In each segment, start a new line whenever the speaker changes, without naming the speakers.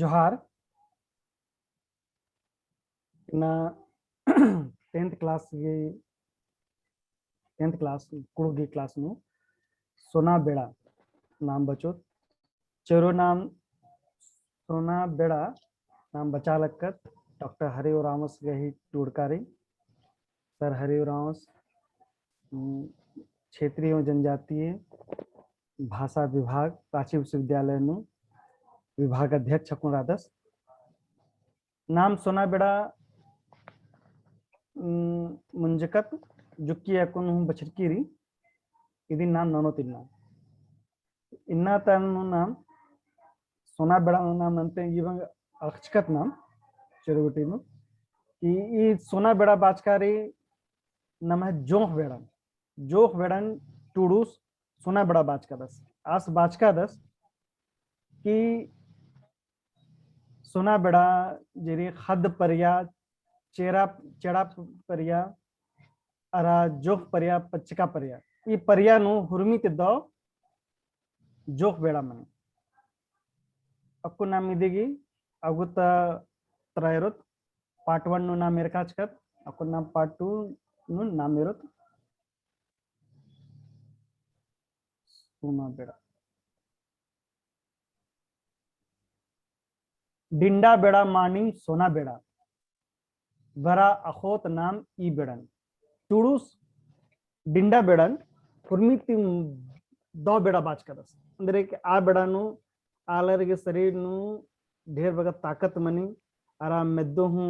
जोहार ना 10th class ये 10th क्लास कुड़गी क्लास में सोना बेड़ा नाम बचो चेरो नाम सोना बेड़ा नाम बचा लक्कत डॉक्टर हरिओ रामस गही टूड़कारी सर हरिओ रामस क्षेत्रीय एवं जनजातीय भाषा विभाग प्राची विश्वविद्यालय में विभाग अध्यक्ष राधस नाम सोना बेड़ा मुंजकत जुक्की अकुन बचरकीरी इदी नाम नोनो तिन्ना इन्ना तनु नाम सोना बेड़ा नाम नंते इवंग अक्षकत नाम चेरुगुटी में कि ये सोना बेड़ा बाचकारी नाम है जोख बेड़न टूडूस सोना बेड़ा बाचका दस आस बाचका दस कि सोना बेड़ा जेरी खद परिया चेरा चेड़ा परिया अरा जोख परिया पच्चिका परिया ये परिया नु हुरमी के दो जोख बेड़ा मने अक्कु नाम इदेगी अगुत त्रयरुत पार्ट 1 नु नाम मेरकाचकत अक्कु नाम पार्ट 2 नु नाम मेरुत सोना बेड़ा डिंडा बेड़ा मानिंग सोना बेड़ा बरा अखोत नाम ई बेड़न टूडूस डिंडा बेड़न फुर्मी दो बेड़ा बाच करस अंदर एक आ बेड़ा नु आलर के शरीर नु ढेर बगा ताकत मनी आराम मेदो हूँ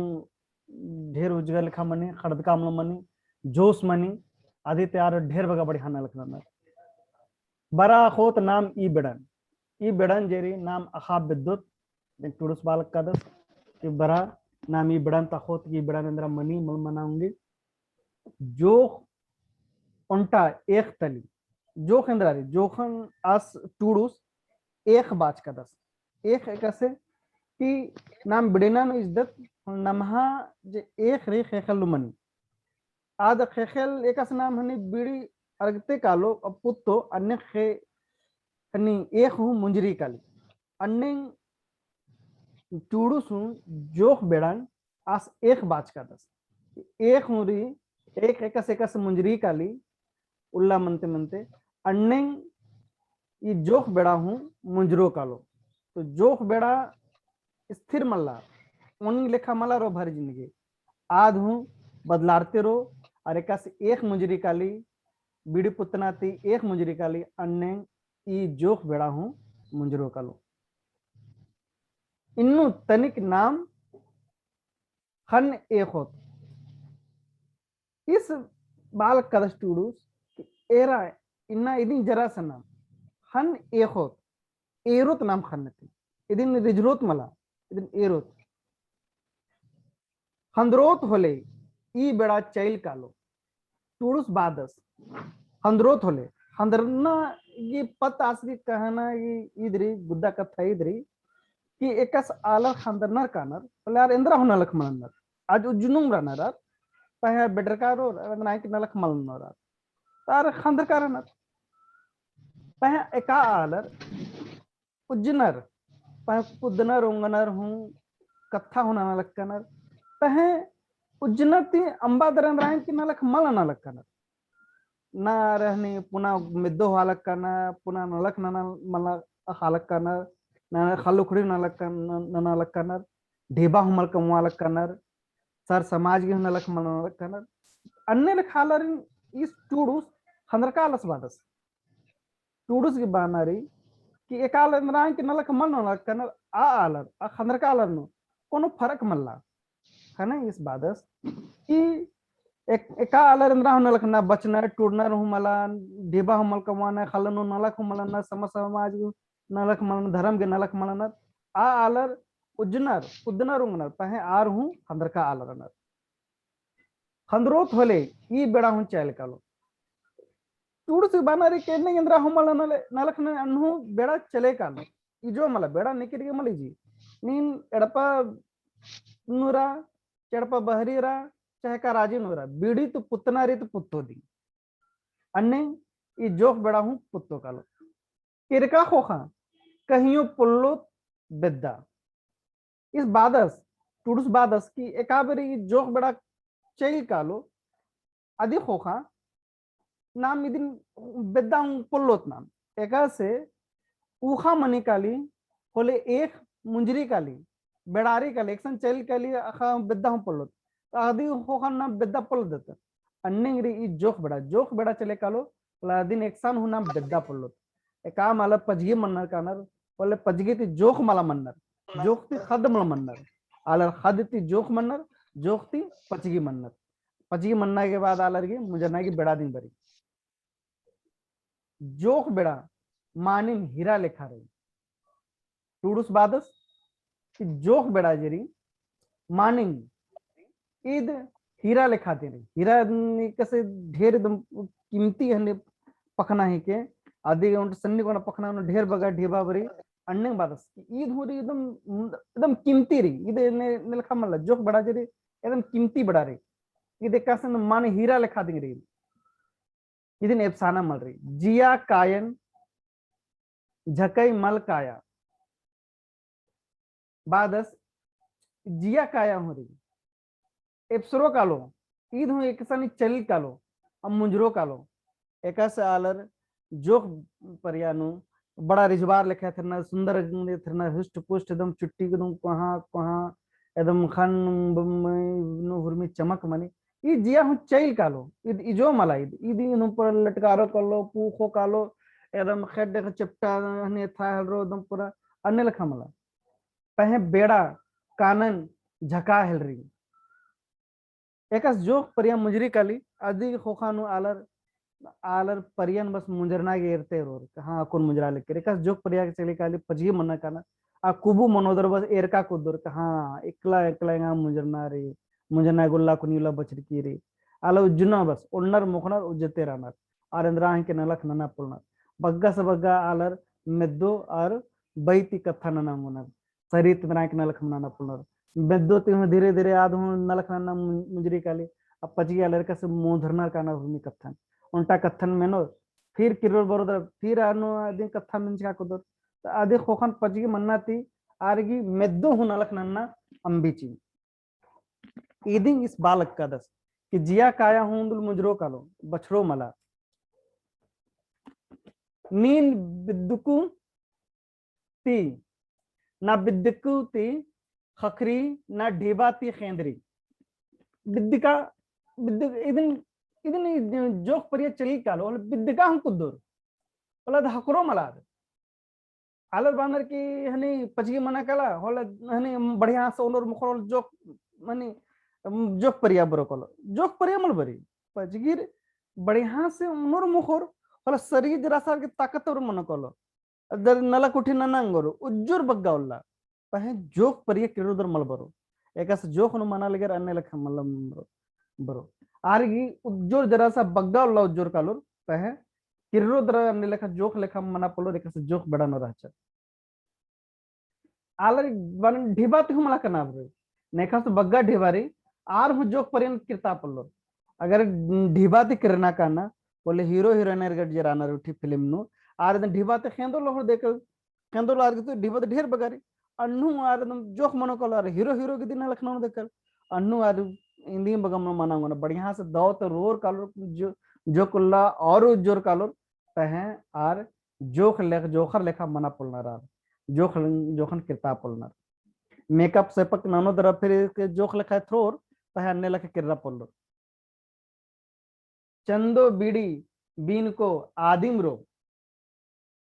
ढेर उजगल खा मनी खड़द कामलो मनी जोश मनी आदि तैयार ढेर बगा बड़ी हाना लखना बरा अखोत नाम ई बेड़न जेरी नाम अखाब विद्युत टूडूस बालक का दस कि बरा नाम ई बेड़न तखोत की बेड़न अंदर मनी मल मनाऊंगी जो उन्टा एक तली जोखंद्रारी जोखन आस टूडूस एक बाच का दस एक कैसे कि नाम बिडेना नो इज्जत नमहा जे एक रे खेखल मनी आद खेखल एक नाम हनी बीड़ी अर्गते कालो अब पुत्तो अन्य खे हनी एक हूँ मुंजरी काली अन्य टूडूस हूँ जोख बेड़न आस एक बाच का दस एक हूँ री एक एकस मुंजरी काली उल्ला मनते मनते अन्ने ये जोख बेड़ा हूँ मुंजरो कालो तो जोख बेड़ा स्थिर मल्ला उन लेखा मला रो भर जिंदगी आध हूँ बदलाते रो और एक मुंजरी काली बीड़ी पुतनाती एक मुंजरी काली अन्ने ई जोख बेड़ा हूँ मुंजरो कालो इन्नु तनिक नाम हन एक होत इस बाल कदस टूडूस एरा इन्ना इदिन जरा सा नाम हन एक होत एरोत नाम खन्नती इदिन रिजरोत मला इदिन एरोत हंद्रोत होले ई बेड़ा चैल कालो टूडूस बादस हंद्रोत होले हंद्रना ये पत आसरी कहना ये इधरी गुद्दा कथा इधरी कि एकस आलर हंद्रनर कानर पले यार इंद्रा होना लख मनर आज उजुनुम रनर पहे बेडरकारो नाइक नलख मलनर तार खंदर कारनर पहे एका आलर उज्जनर पहे पुदनर उंगनर हूँ कथा होना नलख कनर पहे उज्जनर ती अंबा दरन रायन की नलख मल नलख कनर ना रहनी पुना मिद्दो हालक कनर पुना नलख मल हालक कनर ना खलुखड़ी नलख कनर ढेबा हमल कमवालक कनर सर समाज के नलख मल नलख कनर अन्य खालर इस टूडूस हंदरकालस बादस टूडूस की बानारी कि एकाल इंद्रान के नलक मन नलक कनर आ आलर आ हंदरकालर नो कोनो फर्क मल्ला है ना इस बादस कि एका आलर इंद्रा नलक ना बचनर टूडनर हुमला ढेबा हमल कमाना खलन नलक हुमला ना समाज नलक मलन धर्म के नलक मलनर आ आलर उज्जनर उद्दनर उंगनर पहे आर हूँ हंदरका आलरनर खंद्रोत होले ई बेड़ा हूँ चैल कालो टूडूस बानारी केने इंद्रा हमल नलख ने अनु बेड़ा चले कालो इजो मला बेड़ा निकिरी मली जी नीन एड़पा नूरा चड़पा बहरीरा चाहे का राजी नूरा बीड़ी तो पुतनारी तो पुत्तो दी अन्ने ई जोख बेड़ा हूँ पुत्तो कालो किरका खोखा कहियो पुल्लो बेद्दा इस बादस टूडुस बादस की एकाबरी जोक बड़ा चैल कालो अधिक होखा नाम इदिन बेदांग पोल्लोत नाम एका से ऊखा मनी काली होले एक मुंजरी काली बेड़ारी काली एकसन चैल काली अखा बेदांग पोल्लोत आदि होखा नाम बेदा पोल्लो देता अन्नेंगरी ई जोक बड़ा चले कालो लादिन एकसान हु नाम बेदा पोल्लोत एका माला पजगी मन्नर कानर बोले पजगी ती जोक माला मन्नर जोक ती खद मल मन्नर आलर खद ती जोक मन्नर जोक ती पचगी मन्ना के बाद आलर की मुजरना की बेड़ा दिन बरी जोक बेड़ा मानिम हीरा लेखा रही टूडुस बादस कि जोक बेड़ा जरी मानिम ईद हीरा लेखा दे रही हीरा कैसे ढेर एकदम कीमती है पखना है के आदि सन्नी को पखना ढेर बगा ढेबा बरी अन्य बादस ईद हो रही एकदम एकदम कीमती रही ईद ने लिखा मतलब जोक बड़ा जरी एकदम कीमती बड़ा रही ईद कैसे मान हीरा लेखा दी रही इदिन एफसाना मल रही जिया कायन झकई मल काया बादस जिया काया हो रही एप्सरो कालो ईद हूँ एक सनी चल कालो अब मुंजरो कालो एक आलर जोक परियानु बड़ा रिजवार लिखा थरना सुंदर थरना हृष्ट पुष्ट एकदम चुट्टी एकदम कहाँ कहाँ एकदम खन हुरमी चमक मनी ई जिया हूँ चैल कालो ईद इजो मला ईद इन पर लटकारो कालो पूखो कालो एकदम खेड चिपटा हने था हलरो एकदम पूरा अन्य लखा मला पहे बेड़ा कानन झका हेल रही एकस जोक परिया मुजरी काली आदि खोखानु आलर आलर परियन बस मुंजरना गेरते रोर हाँ कौन मुंजरा लेके एकस जोक परिया के चली काली पजगी मन्ना काना आ कुबू मनोदर बस एरका कुदर हाँ एकला एकला मुंजरना रे मुंजरना गुल्ला कुनीला बचरकी रे आला उज्जुना बस उन्नर मुखनर उज्जते रानर आरेंद्रा के नलख नना पुलनर बग्गा से बग्गा आलर मेद्दो और बैती कथा नना मुनर सरित के नलख नना पुलनर मेद्दो ते धीरे धीरे आधु नलख नना मुंजरी काली अब पचगी आलर का से मुंह धरना काना भूमि कथन उल्टा कथन में नो फिर किरोर बरोदर फिर आनो आदि कथा मिंच का कुदर आदि खोखन पचगी मन्ना थी आरगी मेद्दो हूं नलख नन्ना अंबिची ईदिंग इस बालक का दस कि जिया काया हूं दुल मुजरो कालो बछरो मला नील बिद्दुकु ती ना बिद्दुकु ती खखरी ना ढेबा ती खेंदरी बिद्दिका बिद्दुक इदिन इदिन जोक परिया चली कालो बिद्दिका हम कुदुर ओला हकरो मला आलर बानर की हनी पचगी मना कला होला हनी बढ़िया से ओनर मुखर जोक मनी जोक परिया बरो कलो जोक परिया मल बरी पचगीर बढ़िया से ओनर मुखर होला शरीर जरा सा के ताकतवर मन कलो दर नला कुठी ननंगरो उज्जुर बग्गा उल्ला पहे जोक परिया किरोदर मल बरो एकस जोक नु मना लगे अन्य लख मलम बरो आरगी उज्जुर जरा सा बग्गा उल्ला उज्जुर कालोर पहे किरोदर अन्य लख जोक लेखा मना पलो एकस जोक बड़ा न रहच आलर बन ढिबात हु मला कना बरे नेखा से बग्गा ढिबारी आर हु जोक परियन किरता पल्लो अगर ढिबाती करना काना बोले हीरो हीरोइन गड जराना उठी फिल्म नु आर ढिबाते खेंदो लो देख खेंदो आर तो ढिबाते ढेर बगारी अन्नु आर जोक मनो कल आर हीरो हीरो के दिन लखनऊ देखल अन्नु आर इंदी बगम मना गना बढ़िया से दो तो रोर कालो जो कुल्ला और जोर कालो पहे आर जोख लेख जोखर लेखा मना पुलना आर जोखन किरता पुलना मेकअप से पक नानो दरा फिर जोख लेखा थ्रोर पहे अन्य लेखा किररा पुल्लो चंदो बीड़ी बीन को आदिम रो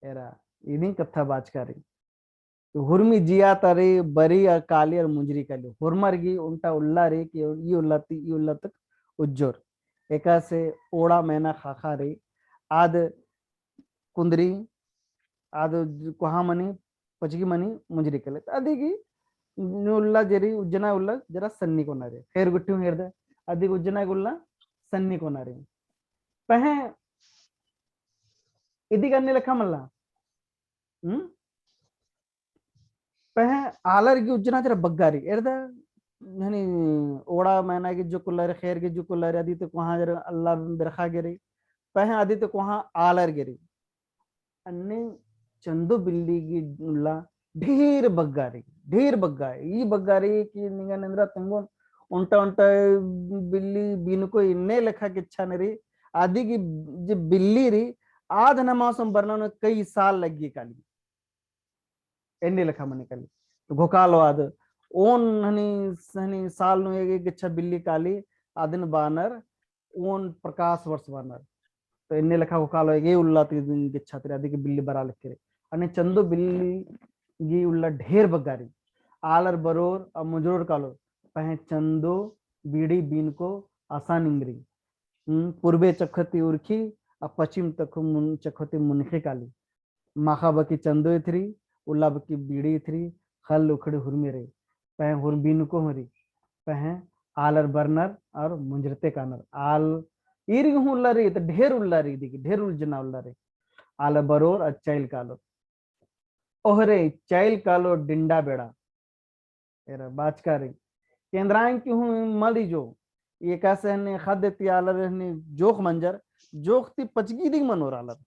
एरा इदिन कथा बाचकारी हुरमी जिया तारे बरी और काली और मुंजरी काली हुरमर गी उल्टा उल्ला रे कि ये उल्लाती ये उल्ला तक उज्जोर एका से ओड़ा मैना खाखा रे आद कुंदरी आद कुहा मनी पचगी मनी मुंजरी कले आदि की उल्ला जरी उज्जना उल्ला जरा सन्नी को ना रे खैर गुट्टी हेर दे आदि उज्जना उल्ला सन्नी को ना रे पहे इदी करने लखा मल्ला पहे आलर की उज्जना जरा बग्गारी एरदा हनी ओड़ा मैना की जो कुल्लर खैर की जो कुल्लर आदि तो वहां जरा अल्लाह बिरखा गिरी पहे आदि तो वहां आलर गिरी अन्ने चंदो बिल्ली की उल्ला ढेर बग्गा ई बग्गारी की निंद्र तंगो उंट उंट बिल्ली बीनको इन्ने लेखा के इच्छा नहीं रही आदि की जो बिल्ली रही आध न मौसम बरना कई साल लगी काली एन्ने लेखा मन काली तो घोकालो आद ओन हनी हनी साल नु एक इच्छा बिल्ली काली आदिन बानर ओन प्रकाश वर्ष बानर तो एन्ने लेखा घोकालो ये उल्ला तीन इच्छा तेरे आदि की बिल्ली बरा लिखे अने चंदो बिल्ली गी उल्ला ढेर बगारी आलर बरोर और मुजरोर कालो पहे चंदो बीड़ी बीन को आसान इंग्री पूर्वे चखती उर्खी और पश्चिम तक चखती मुनखे काली माखा बकी चंदो इथरी उल्ला बकी बीड़ी इथरी खल उखड़ी हुरमी रे पहे हुर बीन को हरी पहे आलर बर्नर और मुंजरते कानर आल ईर उल्ला रे तो ढेर उल्ला रे देखी ढेर उलझना उल्ला रे आल बरोर और चैल कालो ओहरे चैल कालो डिंडा बेड़ा एरा बाचकारी केंद्रांग की हूँ मली जो ये कैसे ने खाद्य त्यालर ने जोख मंजर जोखती पचगी दिग मनोर आलर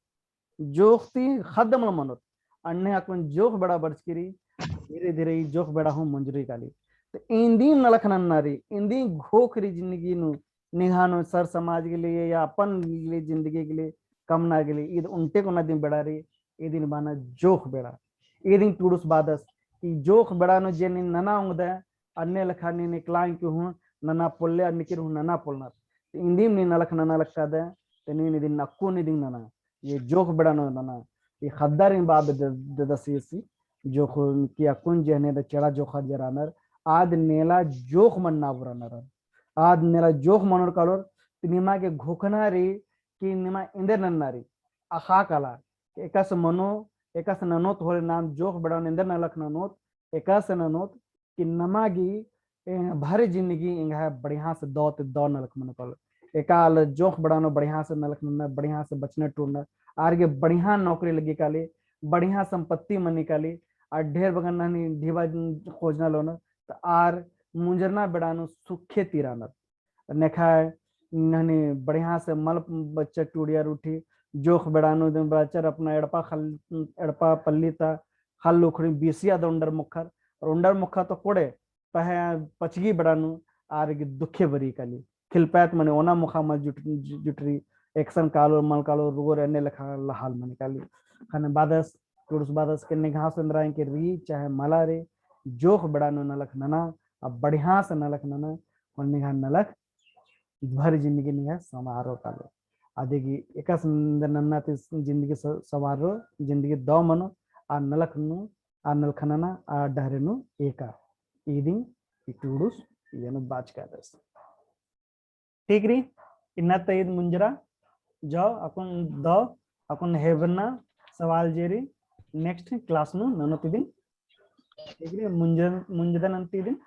जोखती खदम मनोर अन्य अकन जोख बड़ा बर्चकिरी धीरे धीरे जोख बड़ा हूँ मंजरी काली तो इंदी नलखनन नारी इंदी घोखरी जिंदगी नु निहानो सर समाज के लिए या अपन लिए जिंदगी के लिए कमना के लिए ईद उनटे को नदी बड़ा रही ये दिन बाना जोख बेड़ा ये दिन टूडुस बादस कि जोख बड़ा नो जे नना उंगदा अन्य लखानी निकलांग की हूँ नना पोल्ले अन्निकिर हूँ नना पोलना इंदीम नी नलख नना लखता दे तेनी निदिन नक्कू निदिन नना ये जोख बड़ा नो नना ये खद्दार इन बाब ददसीसी जोख की अकुन जहने द चढ़ा जोखा जरानर आद नेला जोख मन ना बुरानर आद नेला जोख मनोर कालोर तिनिमा के घोखना रे कि निमा इंदर नन्नारी अखा काला एकस मनो एकस ननोत होले नाम जोख बड़ा इंदर नलख ननोत एकस ननोत कि नमागी भारी जिंदगी इंगा बढ़िया से दौ नलक मन कल एकाल जोख बढ़ानो बढ़िया से नलक मन बढ़िया से बचने टूरना आगे बढ़िया नौकरी लगी काली बढ़िया संपत्ति मन निकाली और ढेर बगन नहनी ढीबा खोजना लोना तो आर मुंजरना बेड़ानो सुखे तीराना नेखा नहनी बढ़िया से मल बच्चा टूड़िया रूठी जोख बेड़ानो बच्चर अपना एड़पा पल्ली था खल उखड़ी बीसिया दंडर मुखर और उंडर मुखा तो कोड़े पहे पचगी बड़ानु आर दुखे बरी काली खिलपैत मने ओना मुखा मल जुटरी एक्शन कालो मल कालो रुगोर एने लखा लहाल मने काली खाने बादस टूडस बादस के निगाह संद्राएं के री चाहे मला रे जोख बड़ानु नलख नना अब बढ़िया से नलख नना और निगाह नलख भर जिंदगी निगाह समारोह कालो आदेगी एकस नन्ना ते जिंदगी समारोह जिंदगी दो मनो आ नलख नु आ नलखनना आ डहरेनु एका ईदिंग इटूडुस येनु बाचकादस ठीक री इन्ना तईद मुंजरा जाओ अकुन दो अकुन हेवना सवाल जेरी नेक्स्ट क्लास नु ननो तिदिन ठीक री मुंजदन अंतिदिन